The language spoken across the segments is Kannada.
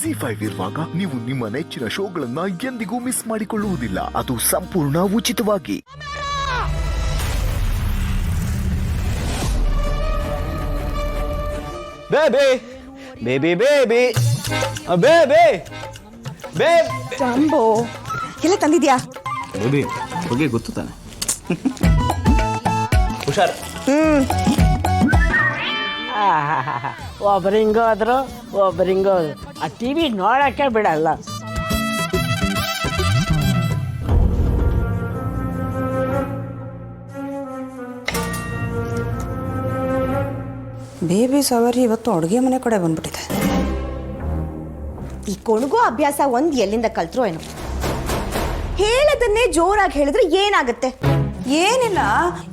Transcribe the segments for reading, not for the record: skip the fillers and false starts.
ZEE5 ಇರುವಾಗ ನೀವು ನಿಮ್ಮ ನೆಚ್ಚಿನ ಶೋಗಳನ್ನ ಎಂದಿಗೂ ಮಿಸ್ ಮಾಡಿಕೊಳ್ಳುವುದಿಲ್ಲ. ಅದು ಸಂಪೂರ್ಣ ಉಚಿತವಾಗಿ. Baby baby baby baby babe ಜಾಂಬೋ ಎಲ್ಲ ತಂದಿದ್ಯಾ? ಬೇಬಿ ಬಗ್ಗೆ ಗೊತ್ತು ತಾನೆ. ಹುಷಾರ್. ಒಬ್ರಿಂಗೋದ್ರು ಒಬ್ರಿಂಗೋದ್ರು ಆ ಟಿವಿ ನೋಡಕ್ಕೆ ಬಿಡಲ್ಲ. ಬೇಬಿ ಸವರಿ ಇವತ್ತು ಅಡುಗೆ ಮನೆ ಕಡೆ ಬಂದ್ಬಿಟ್ಟಿದೆ. ಈ ಕೊಣಗೋ ಅಭ್ಯಾಸ ಒಂದ್ ಎಲ್ಲಿಂದ ಕಲ್ತ್ರೋ ಏನೋ. ಹೇಳದನ್ನೇ ಜೋರಾಗಿ ಹೇಳಿದ್ರೆ ಏನಾಗುತ್ತೆ? ಏನಿಲ್ಲ,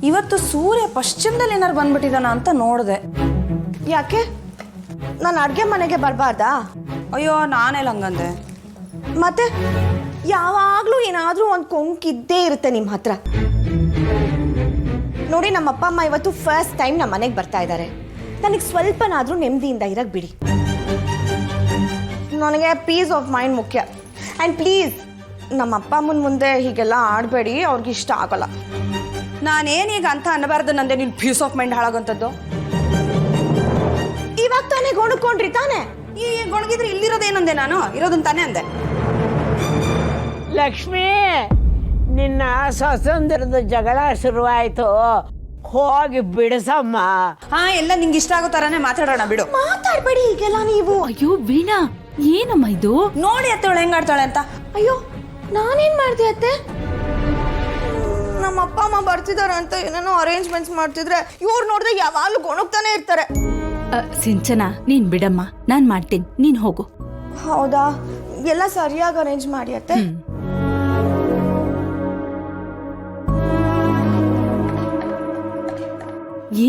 ಇವತ್ತು ಸೂರ್ಯ ಪಶ್ಚಿಮದಲ್ಲಿ ಏನಾರು ಬಂದ್ಬಿಟ್ಟಿದಾನ ಅಂತ ನೋಡಿದೆ. ಯಾಕೆ ನಾನು ಅಡ್ಗೆ ಮನೆಗೆ ಬರಬಾರ್ದಾ? ಅಯ್ಯೋ ನಾನೆಲ್ಲ ಹಂಗಂದೆ. ಮತ್ತೆ ಯಾವಾಗ್ಲೂ ಏನಾದ್ರೂ ಒಂದು ಕೊಂಕಿದ್ದೇ ಇರುತ್ತೆ ನಿಮ್ಮ ಹತ್ರ. ನೋಡಿ, ನಮ್ಮ ಅಪ್ಪ ಅಮ್ಮ ಇವತ್ತು ಫಸ್ಟ್ ಟೈಮ್ ನಮ್ಮ ಮನೆಗೆ ಬರ್ತಾ ಇದ್ದಾರೆ. ನನಗೆ ಸ್ವಲ್ಪನಾದ್ರೂ ನೆಮ್ಮದಿಯಿಂದ ಇರಕ್ಕೆ ಬಿಡಿ. ನನಗೆ ಪೀಸ್ ಆಫ್ ಮೈಂಡ್ ಮುಖ್ಯ. ಆ್ಯಂಡ್ ಪ್ಲೀಸ್ ನಮ್ಮ ಅಪ್ಪ ಅಮ್ಮನ ಮುಂದೆ ಹೀಗೆಲ್ಲ ಆಡಬೇಡಿ, ಅವ್ರಿಗೆ ಇಷ್ಟ ಆಗಲ್ಲ. ನಾನೇನೀಗ ಅಂತ ಅನ್ನಬಾರ್ದು ನಂದೆ ನಿನ್ ಪೀಸ್ ಆಫ್ ಮೈಂಡ್ ಹಾಳಾಗಂಥದ್ದು. ಇವಾಗ ತಾನೇ ಗೊಣಕೊಂಡ್ರಿ ತಾನೆ? ಈ ಗೊಣಗಿದ್ರೆ ಇಲ್ಲಿರೋದೇನಂದೆ, ನಾನು ಇರೋದನ್ನ ತಾನೇ ಅಂದೆ. ಲಕ್ಷ್ಮಿ, ನಿನ್ನ ಸ್ವಾತಂತ್ರ್ಯದ ಜಗಳ ಶುರುವಾಯ್ತು, ಹೋಗಿ ಬಿಡಿಸಮ್ಮ. ಹಾ, ಎಲ್ಲ ನಿಂಗೆ ಇಷ್ಟ ಆಗೋ ತರಾನೇ ಮಾತಾಡೋಣ ಬಿಡು. ಮಾತಾಡ್ಬೇಡಿ ಈಗೆಲ್ಲ ನೀವು. ಅಯ್ಯೋ ವೀಣಾ, ಏನಮ್ಮ ಇದು? ನೋಡಿ ಅತ್ತವಳು ಹೆಂಗಾಡ್ತಾಳೆ ಅಂತ. ಅಯ್ಯೋ, ನಾನೇನ್ ಮಾಡ್ದೆ ಅತ್ತೆ? ನಮ್ಮ ಅಪ್ಪ ಅಮ್ಮ ಬರ್ತಿದಾರೆ ಅಂತ ಏನೇನೋ ಅರೇಂಜ್ಮೆಂಟ್ಸ್ ಮಾಡ್ತಿದ್ರೆ ಇವ್ರು ನೋಡಿದ್ರೆ ಯಾವಾಗ್ಲೂ ಗೊಣಗ್ತಾನೆ ಇರ್ತಾರೆ. ಸಿಂಚನ, ನೀನ್ ಬಿಡಮ್ಮ, ನಾನ್ ಮಾಡ್ತೀನಿ, ನೀನ್ ಹೋಗು. ಹೌದಾ? ಎಲ್ಲ ಸರಿಯಾಗಿ ಅರೇಂಜ್ ಮಾಡಿ ಅತ್ತೆ.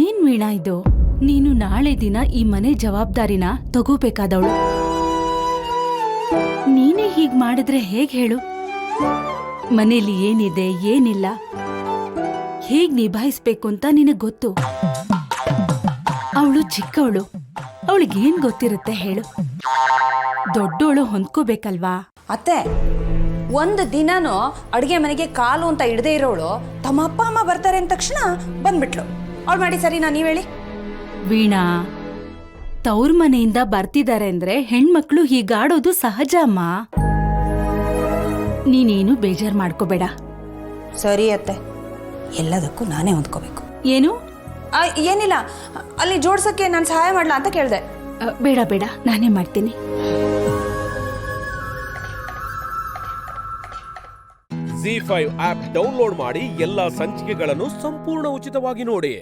ಏನ್ ವೀಣಾ ಇದು? ನೀನು ನಾಳೆ ದಿನ ಈ ಮನೆ ಜವಾಬ್ದಾರಿನ ತಗೋಬೇಕಾದವಳು. ನೀನೇ ಹೀಗ್ ಮಾಡಿದ್ರೆ ಹೇಗ್ ಹೇಳು? ಮನೇಲಿ ಏನಿದೆ ಏನಿಲ್ಲ ಹೇಗ್ ನಿಭಾಯಿಸ್ಬೇಕು ಅಂತ ನಿನಗ್ ಗೊತ್ತು. ಅವಳು ಚಿಕ್ಕವಳು, ಅವಳಿಗೇನ್ ಗೊತ್ತಿರುತ್ತೆ ಹೇಳು? ದೊಡ್ಡೋಳು ಹೊಂದ್ಕೋಬೇಕಲ್ವಾ? ಅತ್ತೆ, ಒಂದು ದಿನನೂ ಅಡುಗೆ ಮನೆಗೆ ಕಾಲು ಅಂತ ಇಡದೆ ಇರೋಳು ತಮ್ಮ ಅಪ್ಪ ಅಮ್ಮ ಬರ್ತಾರೆ ಅಂದ ತಕ್ಷಣ ಬಂದ್ಬಿಟ್ಲು. ಅವಳು ಮಾಡಿ ಸರಿನಾ, ನೀವ್ ಹೇಳಿ? ವೀಣಾ, ತವ್ರ ಮನೆಯಿಂದ ಬರ್ತಿದ್ದಾರೆ ಅಂದ್ರೆ ಹೆಣ್ಮಕ್ಳು ಹೀಗಾಡೋದು ಸಹಜ ಅಮ್ಮ. ನೀನೇನು ಬೇಜಾರ್ ಮಾಡ್ಕೋಬೇಡ. ಸರಿ ಅತ್ತೆ, ಎಲ್ಲದಕ್ಕೂ ನಾನೇ ಹೊಂದ್ಕೋಬೇಕು. ಏನು? ಏನಿಲ್ಲ, ಅಲ್ಲಿ ಜೋಡ್ಸಕ್ಕೆ ನಾನು ಸಹಾಯ ಮಾಡ್ಲಾ ಅಂತ ಕೇಳಿದೆ. ಬೇಡ ಬೇಡ, ನಾನೇ ಮಾಡ್ತೀನಿ. ZEE5 ಆಪ್ ಡೌನ್ಲೋಡ್ ಮಾಡಿ ಎಲ್ಲಾ ಸಂಚಿಕೆಗಳನ್ನು ಸಂಪೂರ್ಣ ಉಚಿತವಾಗಿ ನೋಡಿ.